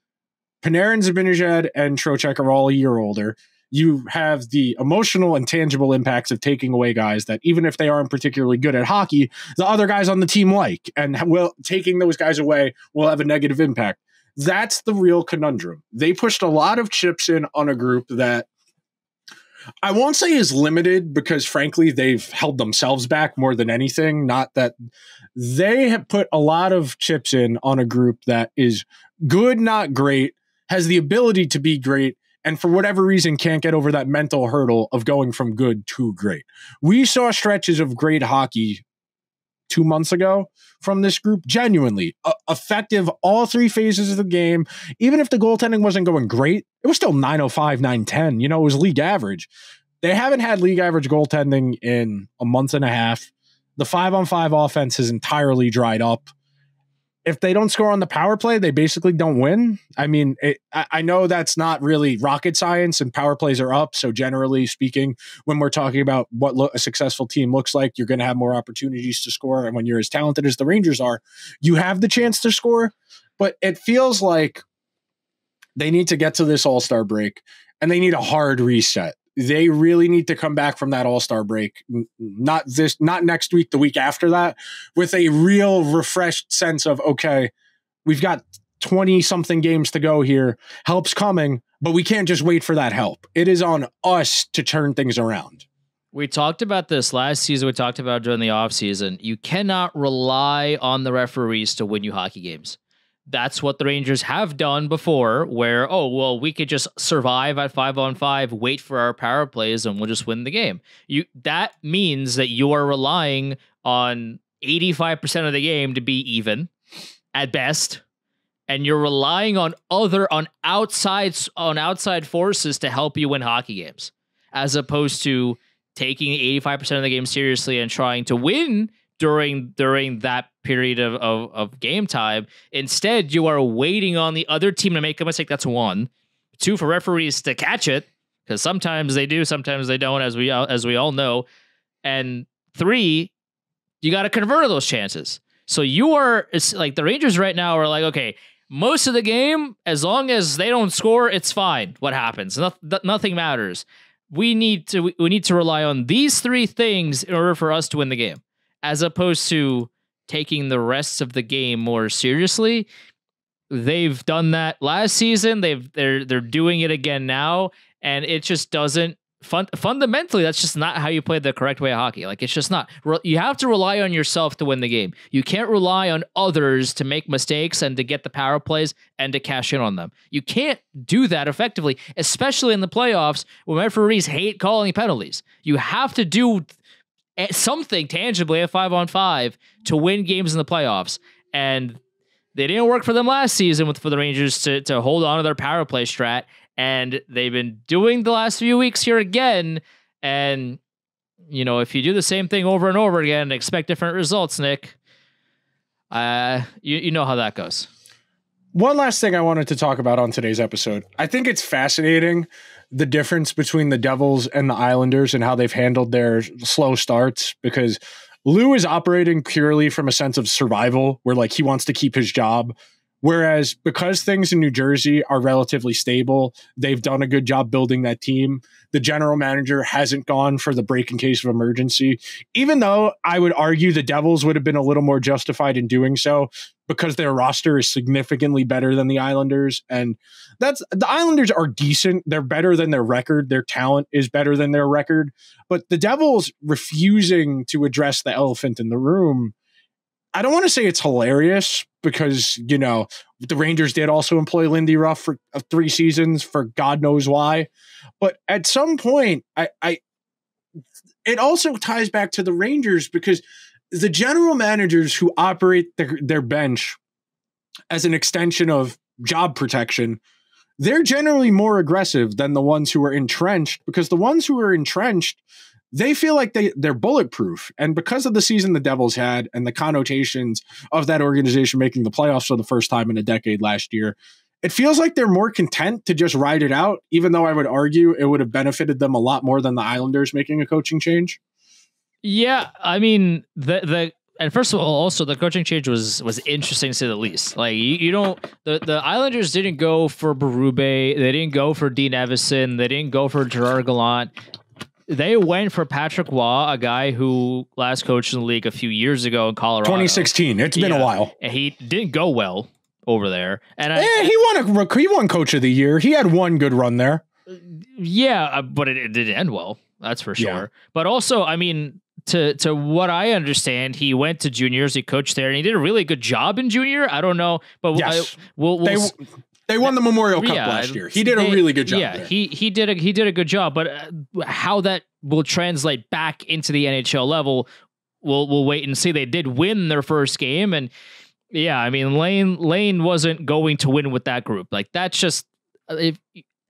Panarin, Zibanejad, and Trocheck are all a year older. You have the emotional and tangible impacts of taking away guys that, even if they aren't particularly good at hockey, the other guys on the team like. And taking those guys away will have a negative impact. That's the real conundrum. They pushed a lot of chips in on a group that I won't say is limited, because frankly, they've held themselves back more than anything. Not that they have put a lot of chips in on a group that is good, not great, has the ability to be great, and for whatever reason can't get over that mental hurdle of going from good to great. We saw stretches of great hockey 2 months ago from this group, genuinely effective all three phases of the game. Even if the goaltending wasn't going great, it was still 905, 910. It was league average. They haven't had league average goaltending in a month and a half. The 5-on-5 offense has entirely dried up. If they don't score on the power play, they basically don't win. I mean, I know that's not really rocket science, and power plays are up. So generally speaking, when we're talking about what a successful team looks like, you're going to have more opportunities to score. And when you're as talented as the Rangers are, you have the chance to score. But it feels like they need to get to this All-Star break, and they need a hard reset. They really need to come back from that All-Star break, not next week, the week after that, with a real refreshed sense of, okay, we've got 20-something games to go here. Help's coming, but we can't just wait for that help. It is on us to turn things around. We talked about this last season. We talked about it during the offseason. You cannot rely on the referees to win you hockey games. That's what the Rangers have done before, where, we could just survive at 5-on-5, wait for our power plays, and we'll just win the game. That means that you are relying on 85% of the game to be even at best, and you're relying on outside forces to help you win hockey games, as opposed to taking 85% of the game seriously and trying to win during that period of game time. Instead, you are waiting on the other team to make a mistake. That's 1. 2, for referees to catch it, because sometimes they do, sometimes they don't, as we all know. And 3, you got to convert those chances. So it's like the Rangers right now are like, okay, most of the game, as long as they don't score, it's fine. What happens? Nothing matters. We need to rely on these 3 things in order for us to win the game, as opposed to taking the rest of the game more seriously. They've done that last season. They're doing it again now, and it just doesn't. Fundamentally, that's just not how you play the correct way of hockey. Like, it's just not. You have to rely on yourself to win the game. You can't rely on others to make mistakes and to get the power plays and to cash in on them. You can't do that effectively, especially in the playoffs when referees hate calling penalties. You have to do something tangibly at 5-on-5 to win games in the playoffs. And they didn't work for them last season for the Rangers to hold on to their power play strat. And they've been doing the last few weeks here again. And, if you do the same thing over and over again and expect different results, Nick, you know how that goes. One last thing I wanted to talk about on today's episode. I think it's fascinating, the difference between the Devils and the Islanders and how they've handled their slow starts, because Lou is operating purely from a sense of survival, where like he wants to keep his job. Whereas because things in New Jersey are relatively stable, they've done a good job building that team. The general manager hasn't gone for the break in case of emergency, even though I would argue the Devils would have been a little more justified in doing so. because their roster is significantly better than the Islanders. And the Islanders are decent. They're better than their record. Their talent is better than their record. But the Devils refusing to address the elephant in the room, I don't want to say it's hilarious because, the Rangers did also employ Lindy Ruff for 3 seasons for God knows why. But at some point, it also ties back to the Rangers because the general managers who operate their bench as an extension of job protection, they're generally more aggressive than the ones who are entrenched, because the ones who are entrenched, they feel like they're bulletproof. And because of the season the Devils had and the connotations of that organization making the playoffs for the first time in a decade last year, it feels like they're more content to just ride it out, even though I would argue it would have benefited them a lot more than the Islanders making a coaching change. Yeah, I mean, and first of all, also the coaching change was interesting to say the least. Like the Islanders didn't go for Berube, they didn't go for Dean Evison, they didn't go for Gerard Gallant. They went for Patrick Waugh, a guy who last coached in the league a few years ago in Colorado. 2016. It's been a while. And he didn't go well over there. And he won Coach of the Year. He had one good run there. Yeah, but it didn't end well. That's for sure. Yeah. But also, I mean, to what I understand, he went to juniors, he coached there, and he did a really good job in junior. I don't know, but yes. They won the Memorial Cup last year. He did a really good job. Yeah, there. he did a good job, but how that will translate back into the NHL level, we'll wait and see. They did win their first game, and yeah, I mean, Lane wasn't going to win with that group. Like, that's just, if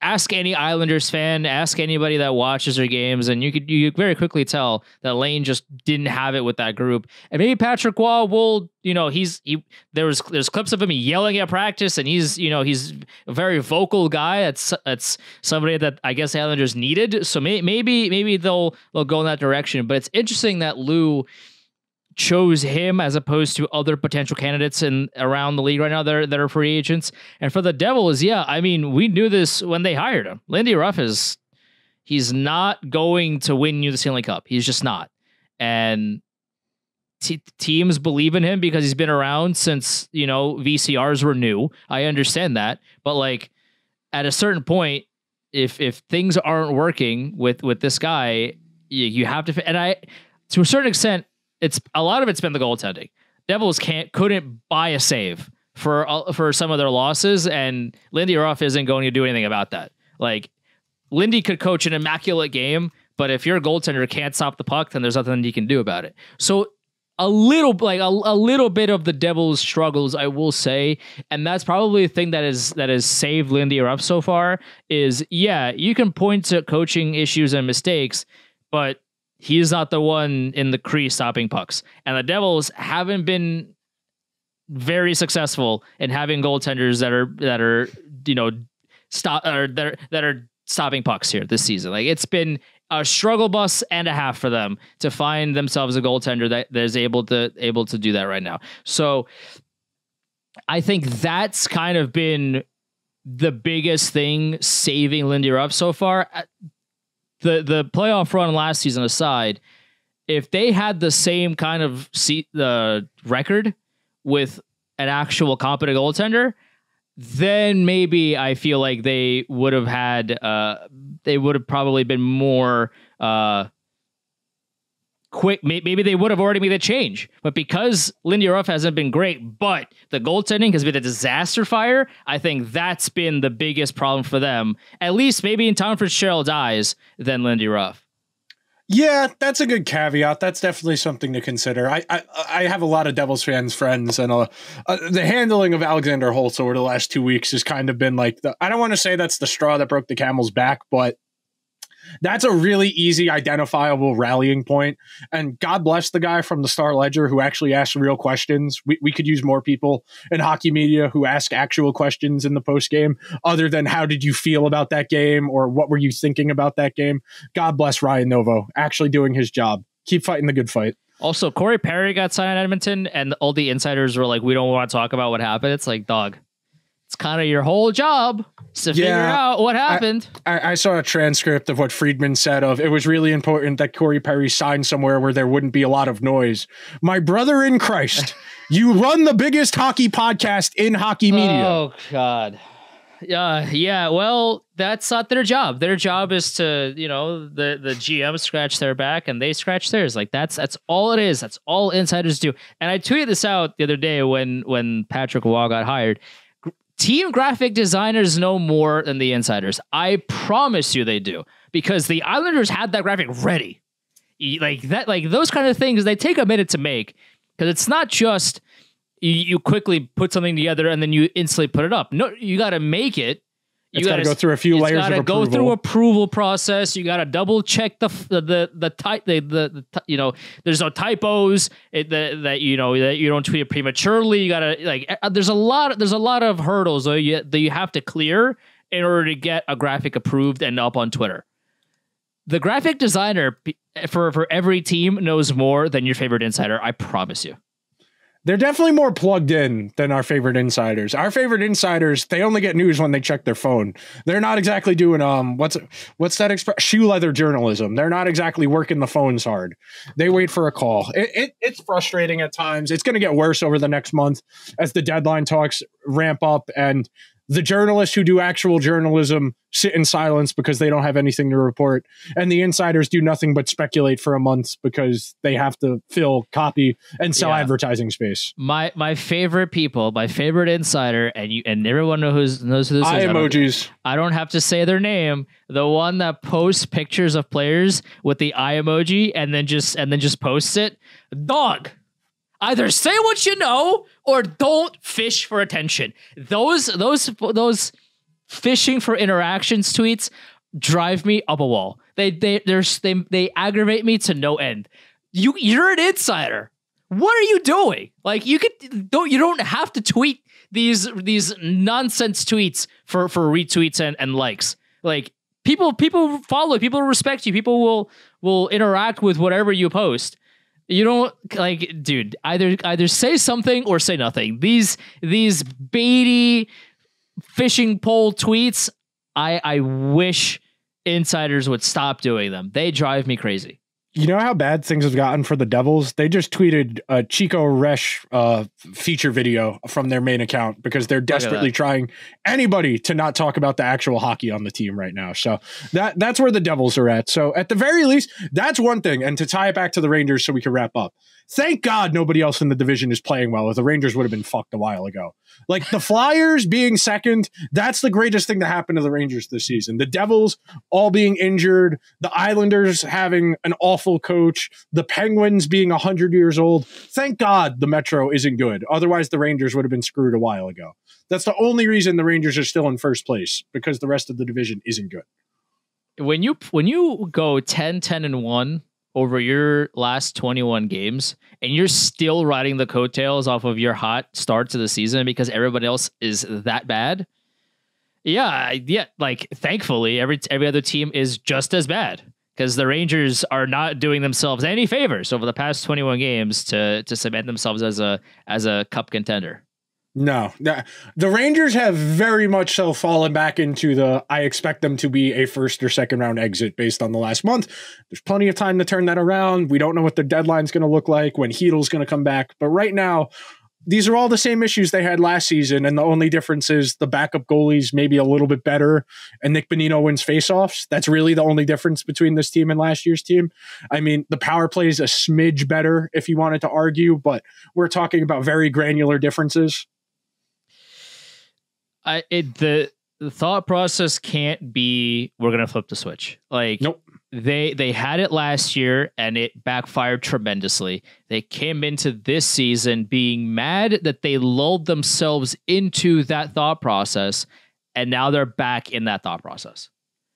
ask any Islanders fan, ask anybody that watches their games, and you very quickly tell that Lane just didn't have it with that group. And maybe Patrick Waugh will, there's clips of him yelling at practice, and he's a very vocal guy. That's somebody that I guess the Islanders needed. So maybe they'll go in that direction. But it's interesting that Lou chose him as opposed to other potential candidates around the league right now that are free agents. And for the Devils, yeah, I mean, we knew this when they hired him. Lindy Ruff he's not going to win you the Stanley Cup. He's just not. And teams believe in him because he's been around since, VCRs were new. I understand that. But like at a certain point, if things aren't working with this guy, you have to, and to a certain extent, a lot of it's been the goaltending. Devils couldn't buy a save for some of their losses, and Lindy Ruff isn't going to do anything about that. Like, Lindy could coach an immaculate game, but if your goaltender can't stop the puck, then there's nothing you can do about it. So a little bit of the Devils' struggles, I will say, and that's probably the thing that has saved Lindy Ruff so far. Is you can point to coaching issues and mistakes, but he's not the one in the crease stopping pucks. And the Devils haven't been very successful in having goaltenders that are stopping pucks here this season. Like, it's been a struggle bus and a half for them to find themselves a goaltender that is able to do that right now. So I think that's kind of been the biggest thing saving Lindy Ruff so far. The playoff run last season aside, if they had the same kind of the record with an actual competent goaltender, then maybe I feel like they would have probably been more quick. Maybe they would have already made a change. But because Lindy Ruff hasn't been great, but the goaltending has been a disaster fire, I think that's been the biggest problem for them, at least maybe in Tom Fitzgerald's eyes, than Lindy Ruff. Yeah, that's a good caveat. That's definitely something to consider. I have a lot of Devils friends, and the handling of Alexander Holtz over the last 2 weeks has kind of been like I don't want to say that's the straw that broke the camel's back, but that's a really easy, identifiable rallying point. And God bless the guy from the Star Ledger who actually asked real questions. We could use more people in hockey media who ask actual questions in the post game, other than how did you feel about that game or what were you thinking about that game. God bless Ryan Novo, actually doing his job. Keep fighting the good fight. Also, Corey Perry got signed in Edmonton, and all the insiders were like, "We don't want to talk about what happened." It's like, dog, it's kind of your whole job to figure out what happened. I saw a transcript of what Friedman said of it was really important that Corey Perry signed somewhere where there wouldn't be a lot of noise. My brother in Christ, you run the biggest hockey podcast in hockey media. Oh, God. Yeah. Well, that's not their job. Their job is to, the GM scratch their back and they scratch theirs. Like that's all it is. That's all insiders do. And I tweeted this out the other day when Patrick Waugh got hired. Team graphic designers know more than the insiders. I promise you they do, because the Islanders had that graphic ready. Like those kind of things, they take a minute to make, because it's not just you quickly put something together and then you instantly put it up. No, you got to make it. It's got to go through a few layers of approval. Go through approval process. You got to double check the there's no typos that you don't tweet it prematurely. You got to there's a lot of hurdles that you have to clear in order to get a graphic approved and up on Twitter. The graphic designer for every team knows more than your favorite insider. I promise you. They're definitely more plugged in than our favorite insiders. Our favorite insiders, they only get news when they check their phone. They're not exactly doing what's that shoe leather journalism. They're not exactly working the phones hard. They wait for a call. It's frustrating at times. It's going to get worse over the next month as the deadline talks ramp up and the journalists who do actual journalism sit in silence because they don't have anything to report. And the insiders do nothing but speculate for a month because they have to fill copy and sell advertising space. My favorite people, my favorite insider, and everyone knows who this is. Eye emojis. I don't have to say their name. The one that posts pictures of players with the eye emoji and then just posts it. Dog. Either say what you know or don't fish for attention. Those fishing for interactions tweets drive me up a wall. They aggravate me to no end. You're an insider. What are you doing? Like you don't have to tweet these nonsense tweets for retweets and likes. Like people follow, people respect you, people will interact with whatever you post. You don't dude, either say something or say nothing. These baity fishing pole tweets, I wish insiders would stop doing them. They drive me crazy. You know how bad things have gotten for the Devils? They just tweeted a Chico Resch feature video from their main account because they're desperately trying anybody to not talk about the actual hockey on the team right now. So that's where the Devils are at. So at the very least, that's one thing. And to tie it back to the Rangers so we can wrap up. Thank God nobody else in the division is playing well, or the Rangers would have been fucked a while ago. Like the Flyers being second, that's the greatest thing to happen to the Rangers this season. The Devils all being injured, the Islanders having an awful coach, the Penguins being 100 years old. Thank God the Metro isn't good. Otherwise, the Rangers would have been screwed a while ago. That's the only reason the Rangers are still in first place, because the rest of the division isn't good. When you go 10-10-1 over your last 21 games, and you're still riding the coattails off of your hot start to the season because everybody else is that bad. Yeah. Like, thankfully, every other team is just as bad, because the Rangers are not doing themselves any favors over the past 21 games to cement themselves as a cup contender. No, the Rangers have very much so fallen back into I expect them to be a first or second round exit based on the last month. There's plenty of time to turn that around. We don't know what their deadline's going to look like, when Heedle's going to come back. But right now, these are all the same issues they had last season. And the only difference is the backup goalie's maybe a little bit better and Nick Bonino wins faceoffs. That's really the only difference between this team and last year's team. I mean, the power play is a smidge better if you wanted to argue, but we're talking about very granular differences. The thought process can't be we're gonna flip the switch. Like, nope. They had it last year and it backfired tremendously. They came into this season being mad that they lulled themselves into that thought process, and now they're back in that thought process.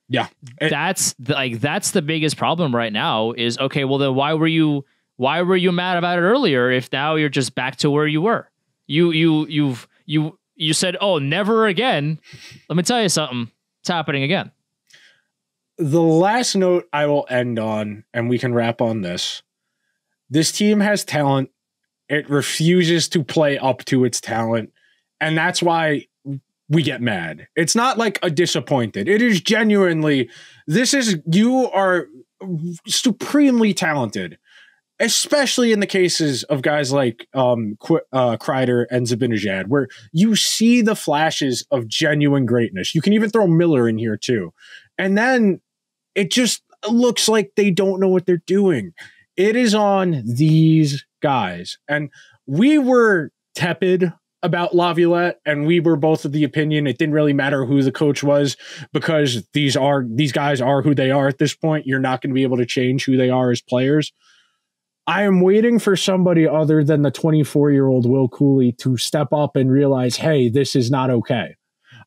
Yeah, that's the biggest problem right now. Is okay. Well, then why were you mad about it earlier if now you're just back to where you were? You said, oh, never again. Let me tell you something. It's happening again. The last note I will end on, and we can wrap on this. This team has talent. It refuses to play up to its talent. And that's why we get mad. It's not like a disappointed. It is genuinely, you are supremely talented, especially in the cases of guys like Kreider and Zibanejad, where you see the flashes of genuine greatness. You can even throw Miller in here too. And then it just looks like they don't know what they're doing. It is on these guys. And we were tepid about Laviolette, and we were both of the opinion it didn't really matter who the coach was, because these guys are who they are at this point. You're not going to be able to change who they are as players. I am waiting for somebody other than the 24-year-old Will Cooley to step up and realize, hey, this is not okay.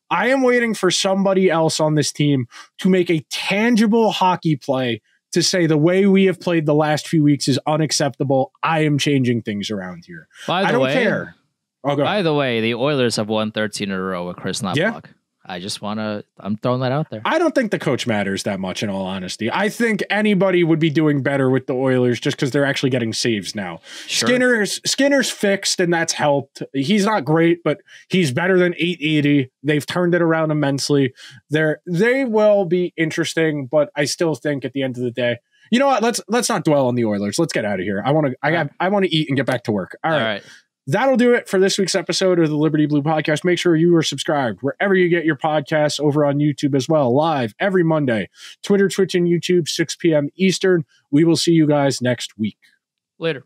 I am waiting for somebody else on this team to make a tangible hockey play to say the way we have played the last few weeks is unacceptable. I am changing things around here. I don't care. By the way, the Oilers have won 13 in a row with Chris Knoblauch. Yeah. I'm throwing that out there. I don't think the coach matters that much, in all honesty. I think anybody would be doing better with the Oilers just because they're actually getting saves now. Sure. Skinner's fixed, and that's helped. He's not great, but he's better than 880. They've turned it around immensely. They will be interesting, but I still think at the end of the day, you know what? Let's not dwell on the Oilers. Let's get out of here. I want to eat and get back to work. All right. That'll do it for this week's episode of the Liberty Blue Podcast. Make sure you are subscribed wherever you get your podcasts, over on YouTube as well, live every Monday. Twitter, Twitch, and YouTube, 6 p.m. Eastern. We will see you guys next week. Later.